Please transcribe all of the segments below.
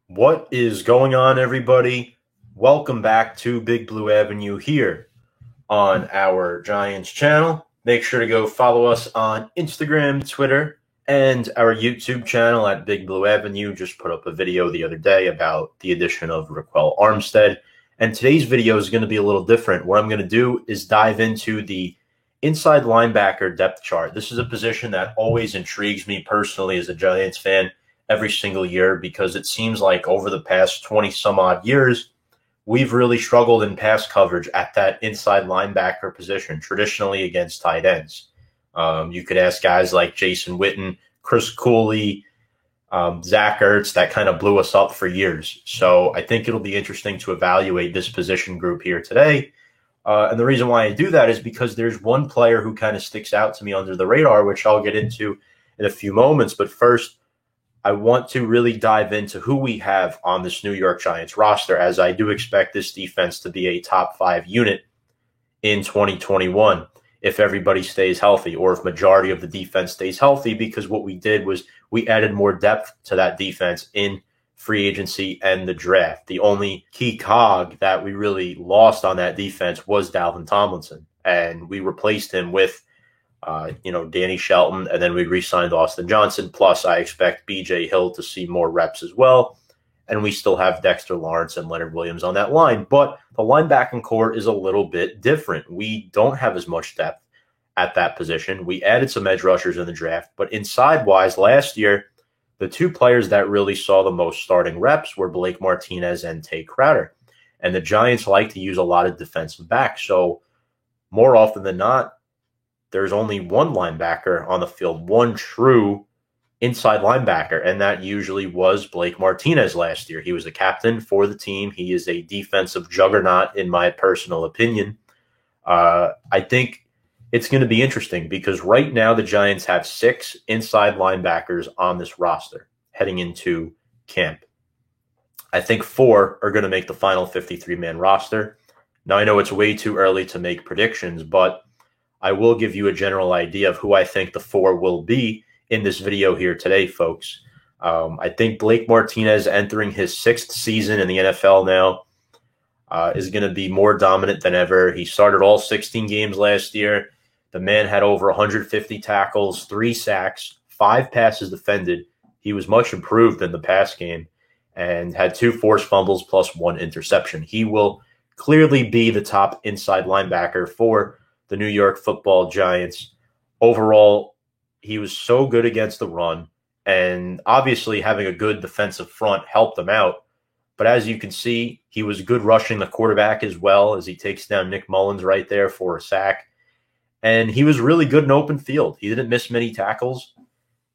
What is going on, everybody? Welcome back to Big Blue Avenue here on our Giants channel. Make sure to go follow us on Instagram, Twitter, and our YouTube channel at Big Blue Avenue. Just put up a video the other day about the addition of Raquel Armstead. And today's video is going to be a little different. What I'm going to do is dive into the inside linebacker depth chart. This is a position that always intrigues me personally as a Giants fan every single year, because it seems like over the past 20 some odd years, we've really struggled in pass coverage at that inside linebacker position, traditionally against tight ends. You could ask guys like Jason Witten, Chris Cooley, Zach Ertz, that kind of blew us up for years. So I think it'll be interesting to evaluate this position group here today. And the reason why I do that is because there's one player who kind of sticks out to me under the radar, which I'll get into in a few moments. But first, I want to really dive into who we have on this New York Giants roster, as I do expect this defense to be a top 5 unit in 2021 if everybody stays healthy, or if majority of the defense stays healthy, because what we did was we added more depth to that defense in free agency and the draft. The only key cog that we really lost on that defense was Dalvin Tomlinson, and we replaced him with Danny Shelton, and then we re-signed Austin Johnson. Plus, I expect B.J. Hill to see more reps as well. And we still have Dexter Lawrence and Leonard Williams on that line. But the linebacking core is a little bit different. We don't have as much depth at that position. We added some edge rushers in the draft. But inside-wise, last year, the two players that really saw the most starting reps were Blake Martinez and Tay Crowder. And the Giants like to use a lot of defensive backs. So more often than not, there's only one linebacker on the field, one true inside linebacker, and that usually was Blake Martinez last year. He was a captain for the team. He is a defensive juggernaut, in my personal opinion. I think it's going to be interesting because right now the Giants have 6 inside linebackers on this roster heading into camp. I think 4 are going to make the final 53-man roster. Now, I know it's way too early to make predictions, but I will give you a general idea of who I think the 4 will be in this video here today, folks. I think Blake Martinez, entering his 6th season in the NFL now, is going to be more dominant than ever. He started all 16 games last year. The man had over 150 tackles, 3 sacks, 5 passes defended. He was much improved in the pass game and had 2 forced fumbles plus 1 interception. He will clearly be the top inside linebacker for the New York Football Giants. Overall, he was so good against the run, and obviously having a good defensive front helped him out. But as you can see, he was good rushing the quarterback as well, as he takes down Nick Mullins right there for a sack. And he was really good in open field. He didn't miss many tackles.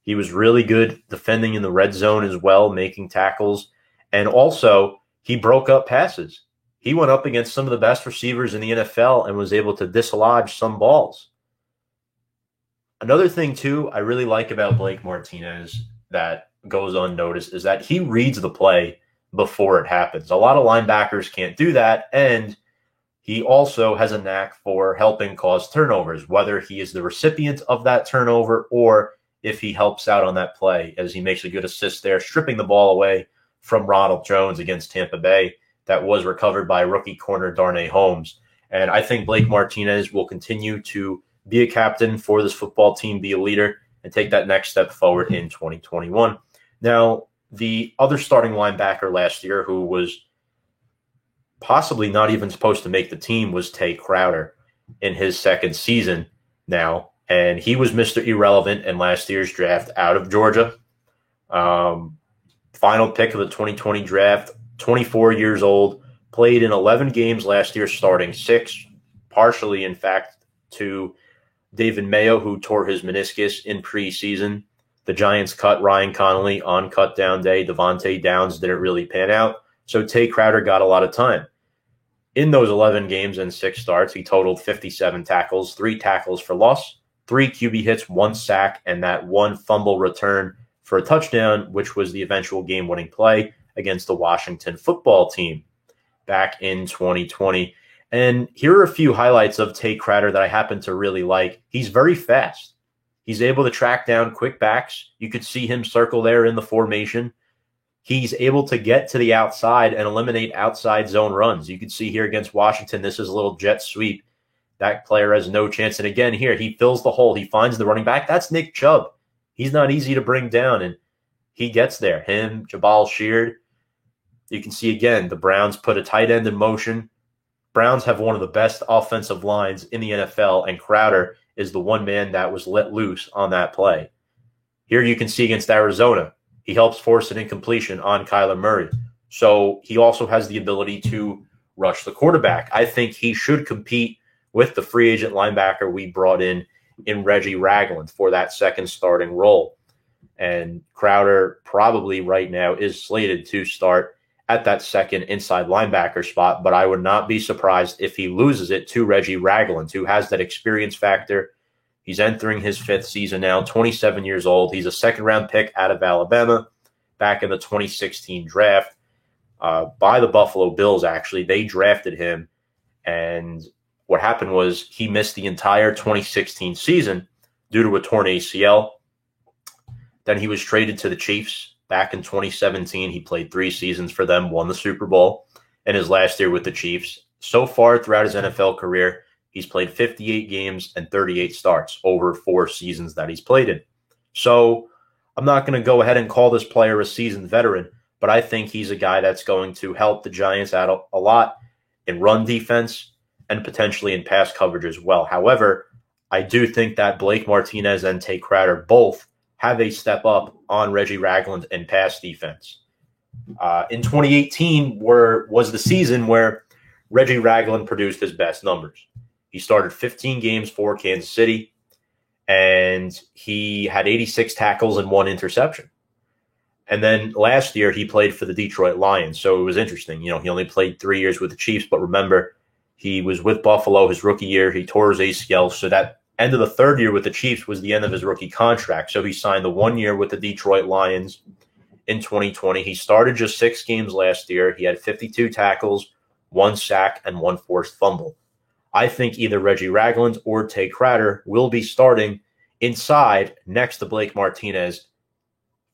He was really good defending in the red zone as well, making tackles. And also, he broke up passes. He went up against some of the best receivers in the NFL and was able to dislodge some balls. Another thing, too, I really like about Blake Martinez that goes unnoticed is that he reads the play before it happens. A lot of linebackers can't do that, and he also has a knack for helping cause turnovers, whether he is the recipient of that turnover or if he helps out on that play, as he makes a good assist there, stripping the ball away from Ronald Jones against Tampa Bay. That was recovered by rookie corner Darnay Holmes. And I think Blake Martinez will continue to be a captain for this football team, be a leader, and take that next step forward in 2021. Now, the other starting linebacker last year who was possibly not even supposed to make the team was Tay Crowder in his 2nd season now. And he was Mr. Irrelevant in last year's draft out of Georgia. Final pick of the 2020 draft. 24 years old, played in 11 games last year, starting 6, partially, in fact, to David Mayo, who tore his meniscus in preseason. The Giants cut Ryan Connolly on cut down day. Devontae Downs didn't really pan out, so Tay Crowder got a lot of time. In those 11 games and 6 starts, he totaled 57 tackles, 3 tackles for loss, 3 QB hits, 1 sack, and that 1 fumble return for a touchdown, which was the eventual game-winning play against the Washington football team back in 2020. And here are a few highlights of Tay Crowder that I happen to really like. He's very fast. He's able to track down quick backs. You could see him circle there in the formation. He's able to get to the outside and eliminate outside zone runs. You can see here against Washington, this is a little jet sweep. That player has no chance. And again, here, he fills the hole. He finds the running back. That's Nick Chubb. He's not easy to bring down, and he gets there. Him, Jabal Sheard. You can see, again, the Browns put a tight end in motion. Browns have one of the best offensive lines in the NFL, and Crowder is the one man that was let loose on that play. Here you can see against Arizona, he helps force an incompletion on Kyler Murray. So he also has the ability to rush the quarterback. I think he should compete with the free agent linebacker we brought in Reggie Ragland for that second starting role. And Crowder probably right now is slated to start at that second inside linebacker spot, but I would not be surprised if he loses it to Reggie Ragland, who has that experience factor. He's entering his fifth season now, 27 years old. He's a second-round pick out of Alabama back in the 2016 draft by the Buffalo Bills, actually. They drafted him, and what happened was he missed the entire 2016 season due to a torn ACL. Then he was traded to the Chiefs. Back in 2017, he played 3 seasons for them, won the Super Bowl, and his last year with the Chiefs. So far throughout his NFL career, he's played 58 games and 38 starts over 4 seasons that he's played in. So I'm not going to go ahead and call this player a seasoned veteran, but I think he's a guy that's going to help the Giants out a lot in run defense and potentially in pass coverage as well. However, I do think that Blake Martinez and Tay Crowder both have a step up on Reggie Ragland in pass defense. In 2018 was the season where Reggie Ragland produced his best numbers. He started 15 games for Kansas City, and he had 86 tackles and 1 interception. And then last year, he played for the Detroit Lions, so it was interesting. He only played 3 years with the Chiefs, but remember, he was with Buffalo his rookie year. He tore his ACL, so that end of the third year with the Chiefs was the end of his rookie contract. So he signed the 1 year with the Detroit Lions in 2020. He started just 6 games last year. He had 52 tackles, 1 sack, and 1 forced fumble. I think either Reggie Ragland or Tay Crowder will be starting inside next to Blake Martinez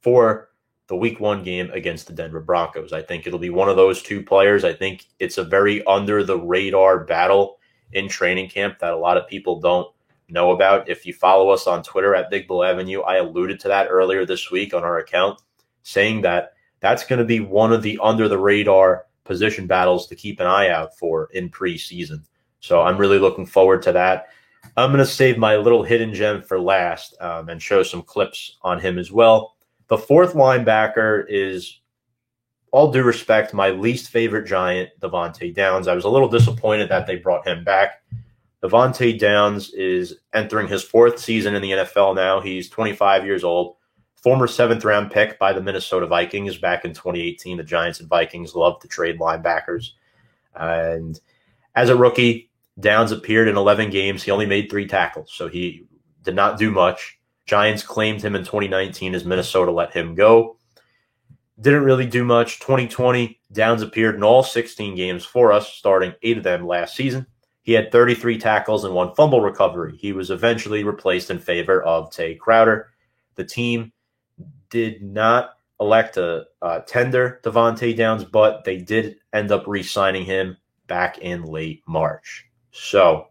for the Week 1 game against the Denver Broncos. I think it'll be one of those 2 players. I think it's a very under-the-radar battle in training camp that a lot of people don't know about. If you follow us on Twitter at Big Blue Avenue, I alluded to that earlier this week on our account, saying that that's going to be one of the under-the-radar position battles to keep an eye out for in preseason. So I'm really looking forward to that. I'm going to save my little hidden gem for last and show some clips on him as well. The 4th linebacker is, all due respect, my least favorite Giant, Devontae Downs. I was a little disappointed that they brought him back. Devontae Downs is entering his 4th season in the NFL now. He's 25 years old, former 7th-round pick by the Minnesota Vikings back in 2018. The Giants and Vikings love to trade linebackers. And as a rookie, Downs appeared in 11 games. He only made 3 tackles, so he did not do much. Giants claimed him in 2019 as Minnesota let him go. Didn't really do much. 2020, Downs appeared in all 16 games for us, starting 8 of them last season. He had 33 tackles and 1 fumble recovery. He was eventually replaced in favor of Tay Crowder. The team did not elect to tender Devontae Downs, but they did end up re-signing him back in late March. So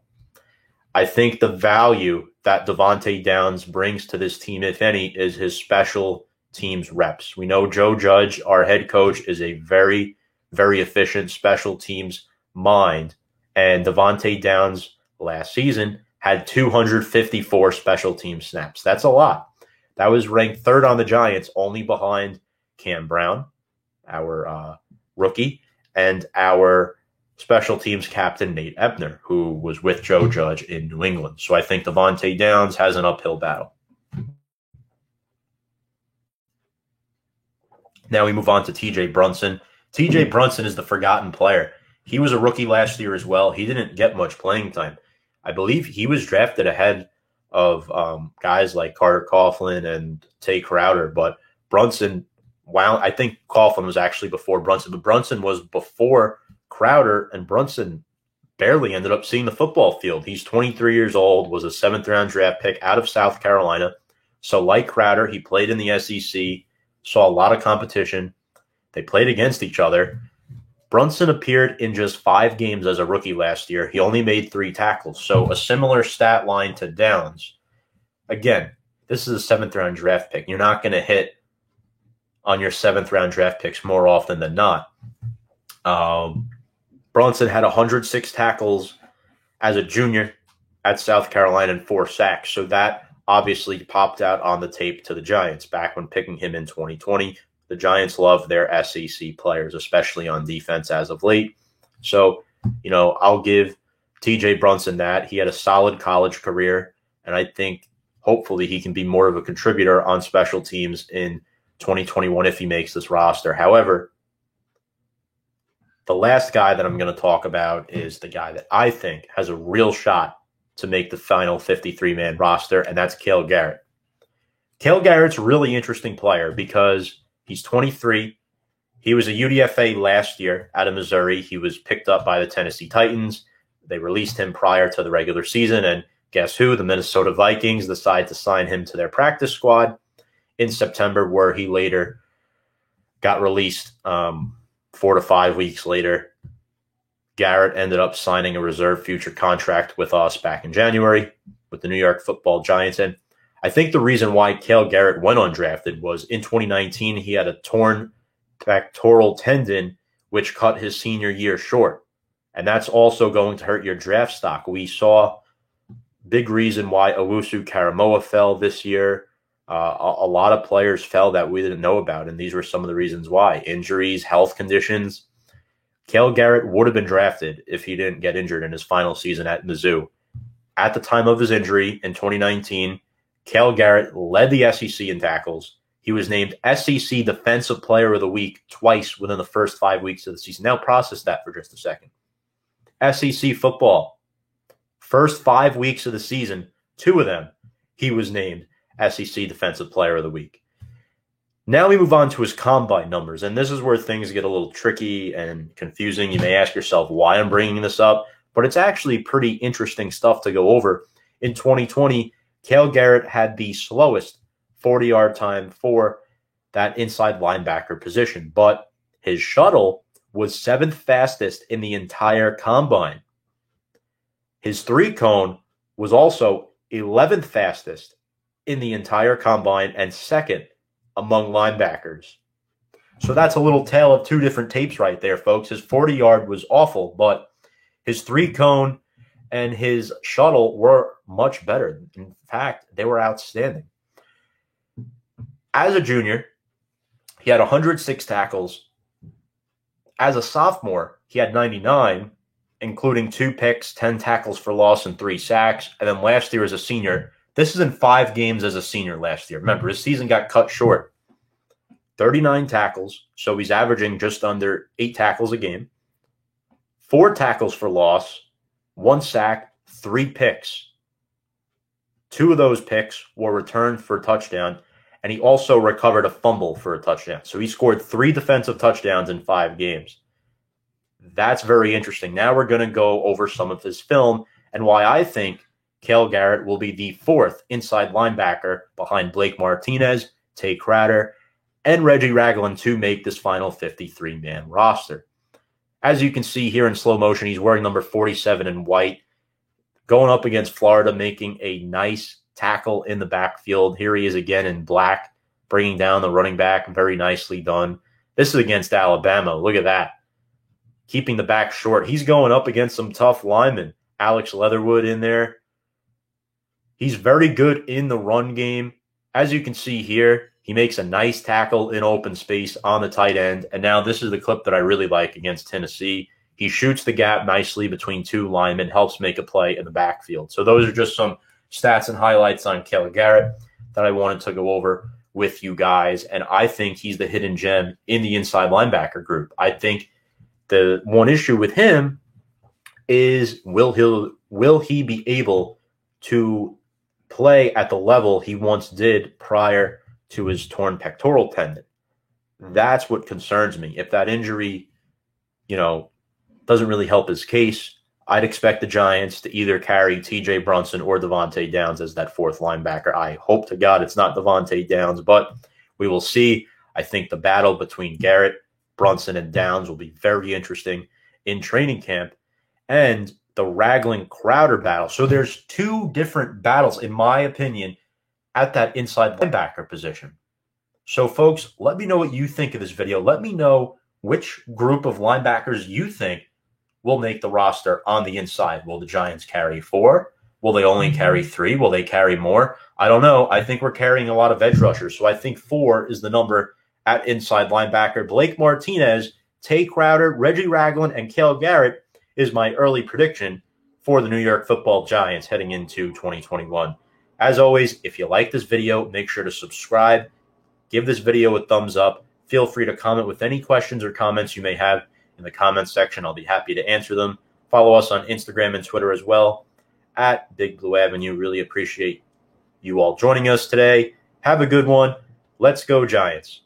I think the value that Devontae Downs brings to this team, if any, is his special teams reps. We know Joe Judge, our head coach, is a very, very efficient special teams mind. And Devontae Downs last season had 254 special team snaps. That's a lot. That was ranked 3rd on the Giants, only behind Cam Brown, our rookie, and our special teams captain, Nate Ebner, who was with Joe Judge in New England. So I think Devontae Downs has an uphill battle. Now we move on to TJ Brunson. TJ Brunson is the forgotten player. He was a rookie last year as well. He didn't get much playing time. I believe he was drafted ahead of guys like Carter Coughlin and Tay Crowder, but Brunson, I think Coughlin was actually before Brunson, but Brunson was before Crowder, and Brunson barely ended up seeing the football field. He's 23 years old, was a 7th-round draft pick out of South Carolina. So like Crowder, he played in the SEC, saw a lot of competition. They played against each other. Brunson appeared in just 5 games as a rookie last year. He only made 3 tackles, so a similar stat line to Downs. Again, this is a 7th-round draft pick. You're not going to hit on your 7th-round draft picks more often than not. Brunson had 106 tackles as a junior at South Carolina and 4 sacks, so that obviously popped out on the tape to the Giants back when picking him in 2020. The Giants love their SEC players, especially on defense as of late. So, I'll give T.J. Brunson that. He had a solid college career, and I think hopefully he can be more of a contributor on special teams in 2021 if he makes this roster. However, the last guy that I'm going to talk about is the guy that I think has a real shot to make the final 53-man roster, and that's Cale Garrett. Cale Garrett's a really interesting player because he's 23. He was a UDFA last year out of Missouri. He was picked up by the Tennessee Titans. They released him prior to the regular season, and guess who? The Minnesota Vikings decided to sign him to their practice squad in September, where he later got released 4 to 5 weeks later. Garrett ended up signing a reserve future contract with us back in January with the New York Football Giants. And I think the reason why Cale Garrett went undrafted was in 2019, he had a torn pectoral tendon, which cut his senior year short. And that's also going to hurt your draft stock. We saw big reason why Owusu Karamoa fell this year. A lot of players fell that we didn't know about, and these were some of the reasons why. Injuries, health conditions. Cale Garrett would have been drafted if he didn't get injured in his final season at Mizzou. At the time of his injury in 2019, Cale Garrett led the SEC in tackles. He was named SEC Defensive Player of the Week twice within the first 5 weeks of the season. Now process that for just a second. SEC football, first 5 weeks of the season, 2 of them, he was named SEC Defensive Player of the Week. Now we move on to his combine numbers, and this is where things get a little tricky and confusing. You may ask yourself why I'm bringing this up, but it's actually pretty interesting stuff to go over. In 2020, Cale Garrett had the slowest 40-yard time for that inside linebacker position, but his shuttle was 7th fastest in the entire combine. His 3-cone was also 11th fastest in the entire combine and 2nd among linebackers. So that's a little tale of 2 different tapes right there, folks. His 40-yard was awful, but his 3-cone and his shuttle were much better. In fact, they were outstanding. As a junior, he had 106 tackles. As a sophomore, he had 99, including 2 picks, 10 tackles for loss, and 3 sacks. And then last year as a senior, this is in 5 games as a senior last year. Remember, his season got cut short. 39 tackles, so he's averaging just under 8 tackles a game. 4 tackles for loss, 1 sack, 3 picks. 2 of those picks were returned for a touchdown, and he also recovered a fumble for a touchdown. So he scored 3 defensive touchdowns in 5 games. That's very interesting. Now we're going to go over some of his film and why I think Cale Garrett will be the 4th inside linebacker behind Blake Martinez, Tay Crowder, and Reggie Ragland to make this final 53-man roster. As you can see here in slow motion, he's wearing number 47 in white, going up against Florida, making a nice tackle in the backfield. Here he is again in black, bringing down the running back. Very nicely done. This is against Alabama. Look at that. Keeping the back short. He's going up against some tough linemen. Alex Leatherwood in there. He's very good in the run game. As you can see here, he makes a nice tackle in open space on the tight end. And now this is the clip that I really like against Tennessee. He shoots the gap nicely between 2 linemen, helps make a play in the backfield. So those are just some stats and highlights on Cale Garrett that I wanted to go over with you guys. And I think he's the hidden gem in the inside linebacker group. I think the one issue with him is will he be able to play at the level he once did prior to his torn pectoral tendon? That's what concerns me. If that injury, doesn't really help his case, I'd expect the Giants to either carry TJ Brunson or Devontae Downs as that fourth linebacker. I hope to God it's not Devontae Downs, but we will see. I think the battle between Garrett, Brunson, and Downs will be very interesting in training camp. And the Ragland-Crowder battle. So there's two different battles, in my opinion, at that inside linebacker position. So, folks, let me know what you think of this video. Let me know which group of linebackers you think will make the roster on the inside. Will the Giants carry 4? Will they only carry 3? Will they carry more? I don't know. I think we're carrying a lot of edge rushers, so I think 4 is the number at inside linebacker. Blake Martinez, Tay Crowder, Reggie Ragland, and Cale Garrett is my early prediction for the New York Football Giants heading into 2021. As always, if you like this video, make sure to subscribe. Give this video a thumbs up. Feel free to comment with any questions or comments you may have in the comments section. I'll be happy to answer them. Follow us on Instagram and Twitter as well at Big Blue Avenue. Really appreciate you all joining us today. Have a good one. Let's go, Giants.